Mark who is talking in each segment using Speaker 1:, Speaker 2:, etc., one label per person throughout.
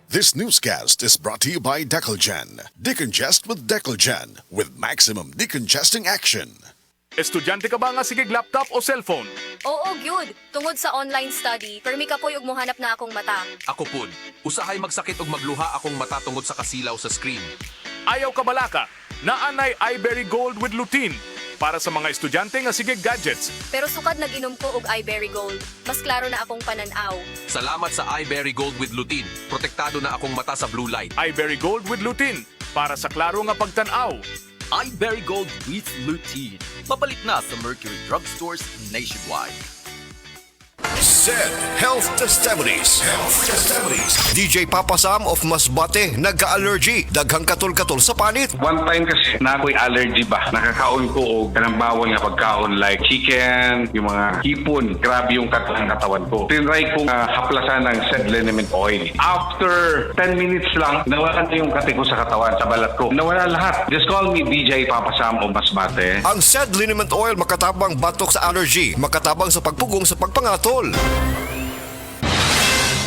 Speaker 1: This newscast is brought to you by Decolgen. Decongest with Decolgen with maximum decongesting action.
Speaker 2: Estudyante ka ba nga sigig laptop o cellphone?
Speaker 3: Oo, gyud. Tungod sa online study, permi ka po yung muhanap na akong mata.
Speaker 4: Ako pud, usahay magsakit og magluha akong mata tungod sa kasilaw sa screen.
Speaker 2: Ayaw ka balaka, naanay iBerry Gold with lutein para sa mga estudyante nga sigig gadgets.
Speaker 3: Pero sukad nag-inom ko og iBerry Gold. Mas klaro na akong pananaw.
Speaker 4: Salamat sa iBerry Gold with lutein. Protektado na akong mata sa blue light.
Speaker 2: iBerry Gold with lutein para sa klaro nga pagtanaw.
Speaker 5: iBerry Gold with lutein. Mabalik na sa Mercury Drugstores nationwide.
Speaker 1: Said Health Testimonies. DJ Papa Sam of Masbate, nagka-allergy. Daghang katol-katol sa panit.
Speaker 6: One time kasi na ako'y allergy ba, nakakaon ko o kanang bawal nga pagkaon like chicken, yung mga hipon, grabe yung katawan ko. Tinry kong haplasan ng said liniment oil. After 10 minutes lang, nawala na yung kate ko sa katawan, sa balat ko. Nawala lahat. Just call me DJ Papa Sam of Masbate.
Speaker 1: Ang said liniment oil makatabang batok sa allergy, makatabang sa pagpugong sa pagpangatol.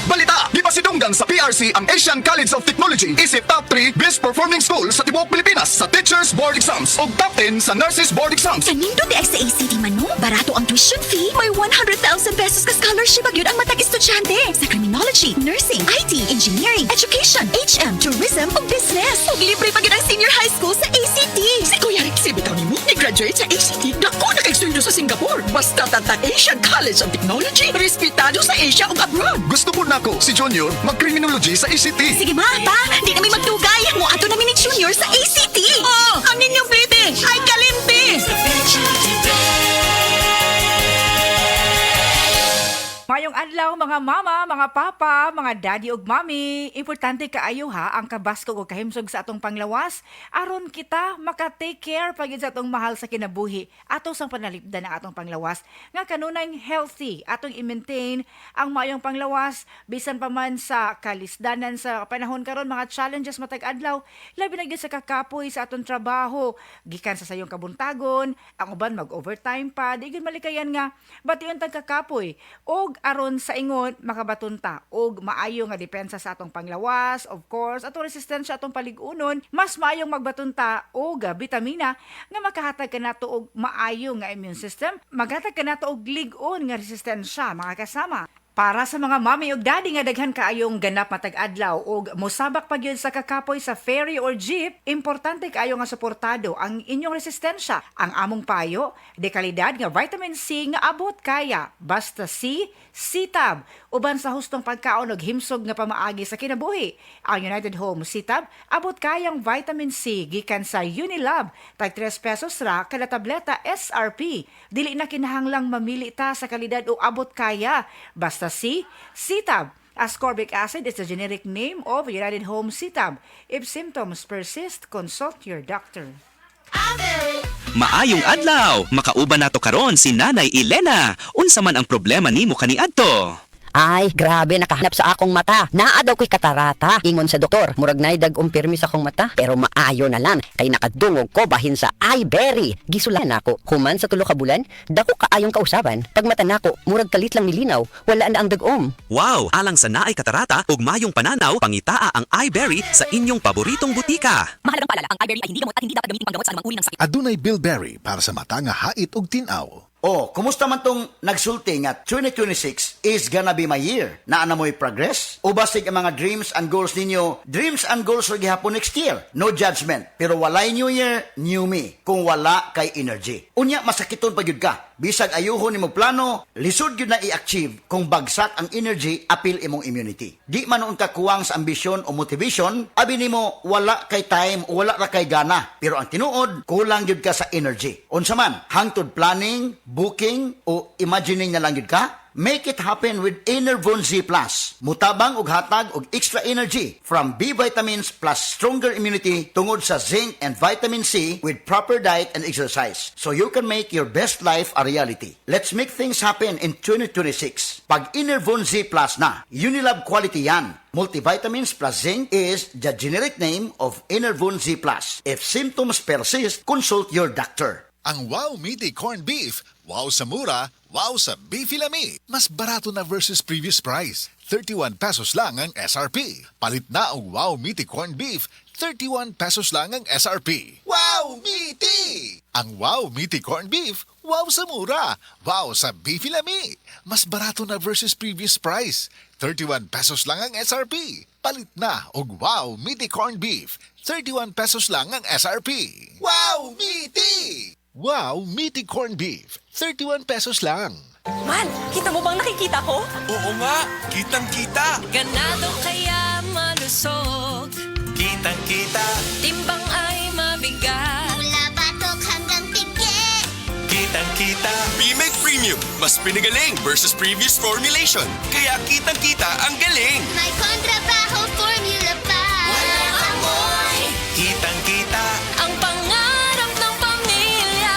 Speaker 7: Balita! Di ba sidunggan sa PRC ang Asian College of Technology isip top 3 best performing school sa tibuok Pilipinas sa Teachers Board Exams o top 10 sa Nurses Board Exams.
Speaker 8: Kanindo di ay sa ACT man no? Barato ang tuition fee. May 100,000 pesos ka scholarship agad ang matag estudyante sa criminology, nursing, IT, engineering, education, HM, tourism o business. Ug libre pa gid ang senior high school sa ACT. Si Kuya Rick bitaw nimo ni-graduate sa ACT. Dako naka-estudio sa Singapore. Basta tata Asian College of Technology, respetado sa Asia ug abroad.
Speaker 7: Gusto po nako si Junior mag-criminology sa ACT.
Speaker 8: Sige ma, pa, di kami magdugay. Mo ato namin ni Junior sa ACT. Oh, ang inyong British ay kalimti.
Speaker 9: Mayong adlaw mga mama, mga papa, mga daddy ug mami. Importante kaayo ha ang kabaskog o kahimsog sa atong panglawas aron kita maka-take care pagid sa atong mahal sa kinabuhi ato sang panalipdan ang atong panglawas nga kanunay healthy atong i-maintain ang mayong panglawas bisan pa man sa kalisdanan sa panahon karon mga challenges matag adlaw labi na gyud sa kakapoy sa atong trabaho gikan sa sayong kabuntagon ang uban mag-overtime pa di gyud malikayan nga bation tag kakapoy og aron sa ingon makabatunta og maayo nga depensa sa atong panglawas, of course, atong resistensya atong paligunon, mas maayong magbatunta og bitamina nga makahatag kanato og maayo nga immune system, maghatag kanato og lig-on nga resistensya mga kasama. Para sa mga mami ug daddy nga daghan kaayong ganap matag adlaw ug mosabak pa gyud sa kakapoy sa ferry or jeep, importante kaayo nga suportado ang inyong resistensya. Ang among payo, dekalidad nga vitamin C nga abot kaya, basta C, C-Tab, uban sa hustong pagkaon ug himsog nga pamaagi sa kinabuhi. Ang United Home C-Tab abot kayang vitamin C gikan sa Unilab, tag 3 pesos ra kada tableta SRP. Dili na kinahanglang mamili ta sa kalidad o abot kaya, basta C, C-Tab. Ascorbic acid is the generic name of United Home C-Tab. If symptoms persist, consult your doctor.
Speaker 10: Maayong adlaw! Makauban nato karon si Nanay Elena. Unsa man ang problema nimo kaniadto?
Speaker 11: Ay, grabe, nakahanap sa akong mata. Naa daw ko'y katarata. Ingon sa doktor, murag nay dag-umpirmi sa akong mata. Pero maayo na lang, kay nakadungog ko bahin sa iBerry. Gisulan ako. Human sa tulo ka bulan, dako kaayong kausaban. Pag mata nako, murag kalit lang nilinaw. Wala na ang dag-om.
Speaker 10: Wow! Alang sa naay katarata ug mayong pananaw, pangitaa ang iBerry sa inyong paboritong butika.
Speaker 8: Mahalagang paalala, ang iBerry ay hindi gamot at hindi dapat gamitin panggamot sa anumang uri ng sakit.
Speaker 1: Adunay Bilberry para sa mata nga hait ug tinaw.
Speaker 12: Oh, kumusta man tong nagsulti nga 2026 is gonna be my year? Naana mo'y progress? O basig ang mga dreams and goals ninyo, dreams and goals rin gihapon next year? No judgment. Pero walay new year, new me. Kung wala kay energy. Unya, masakiton pa yun ka. Bisag ayuhon ni mo plano, lisod yun na i-achieve kung bagsak ang energy, apil imong immunity. Di man noon ka kuwang sa ambisyon o motivation, abi nimo wala kay time o wala ra kay gana. Pero ang tinuod, kulang yun ka sa energy. Unsa man, hangtod planning, booking o imagining na lang yun ka? Make it happen with Enervon Z+. Mutabang og hatag og extra energy from B vitamins plus stronger immunity tungod sa zinc and vitamin C with proper diet and exercise. So you can make your best life a reality. Let's make things happen in 2026. Pag Enervon Z+ na, Unilab quality yan. Multivitamins plus zinc is the generic name of Enervon Z+. If symptoms persist, consult your doctor.
Speaker 1: Ang Wow Meaty Corned Beef, wow sa mura, wow sa Beefy Lami. Mas barato na versus previous price. 31 pesos lang ang SRP. Palit na ang Wow Meaty Corned Beef, 31 pesos lang ang SRP. Wow Meaty! Ang Wow Meaty Corned Beef, wow sa mura, wow sa Beefy Lami. Mas barato na versus previous price. 31 pesos lang ang SRP. Palit na og Wow Meaty Corned Beef, 31 pesos lang ang SRP. Wow Meaty! Wow Meaty Corned Beef, 31 pesos lang.
Speaker 8: Man, kita mo bang nakikita ko?
Speaker 5: Oo nga, kitang-kita.
Speaker 8: Ganado kaya malusog.
Speaker 5: Kitang-kita.
Speaker 8: Timbang ay mabigat.
Speaker 3: Mula batok hanggang pigit.
Speaker 5: Kitang-kita. Bimig Premium, mas pinagaling versus previous formulation. Kaya kitang-kita ang galing.
Speaker 3: May kontrabaho formula pa. Walang amoy.
Speaker 5: Kitang-kita.
Speaker 8: Ang pangarap ng pamilya.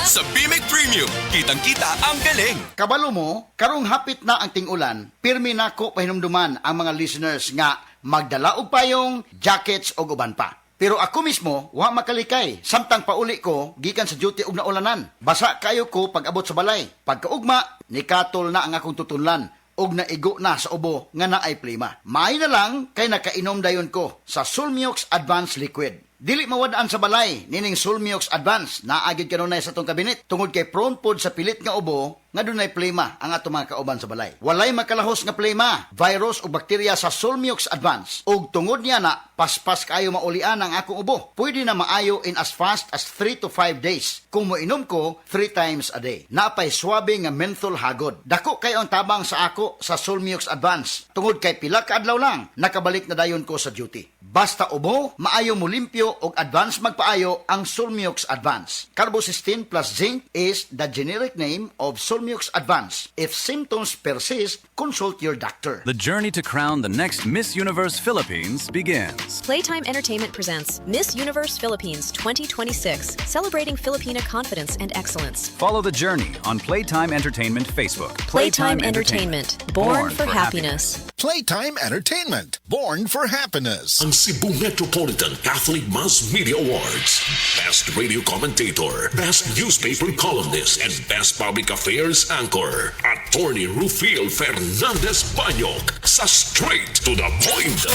Speaker 5: Sa Bimig Premium, kitang-kita ang galing.
Speaker 12: Kabalo mo, karong hapit na ang ting-ulan, pirmi nako pahinumduman ang mga listeners nga magdala og payong, jackets o uban pa. Pero ako mismo, wa makalikay. Samtang pauli ko, gikan sa duty og naulanan. Basa kayo ko pag abot sa balay. Pagkaugma, nikatol na ang akong tutunlan og naigo na sa ubo nga naay plima. Maay na lang kay nakainom dayon ko sa Sulmiox Advanced Liquid. Dili mawadaan sa balay, nining Sulmiox Advance, naagid kanunay sa tong kabinet, tungod kay prone pod sa pilit nga ubo, nga dunay plema ang ato mga kauban sa balay. Walay makalahos nga plema, virus o bakterya sa Sulmiox Advance. Ug tungod niya na, paspas kayo maulian ang akong ubo. Pwede na maayo in as fast as 3 to 5 days. Kung moinom ko, 3 times a day. Napay swabe nga menthol hagod. Dako kayo ang tabang sa ako sa Sulmiox Advance. Tungod kay pila ka adlaw lang, nakabalik na dayon ko sa duty. Basta ubo, maayo mo limpyo o advance magpaayo ang Sulmiox Advance. Carbocysteine plus zinc is the generic name of Sulmiox Advance. If symptoms persist, consult your doctor.
Speaker 13: The journey to crown the next Miss Universe Philippines begins.
Speaker 14: Playtime Entertainment presents Miss Universe Philippines 2026, celebrating Filipina confidence and excellence.
Speaker 13: Follow the journey on Playtime Entertainment Facebook.
Speaker 14: Playtime Entertainment, born for happiness.
Speaker 1: Playtime Entertainment, born for happiness.
Speaker 15: Ang Cebu Metropolitan Catholic Mass Media Awards. Best Radio Commentator, Best Newspaper Columnist, and Best Public Affairs Anchor. Attorney Rufil Fernandez Banyok sa Straight to the Point.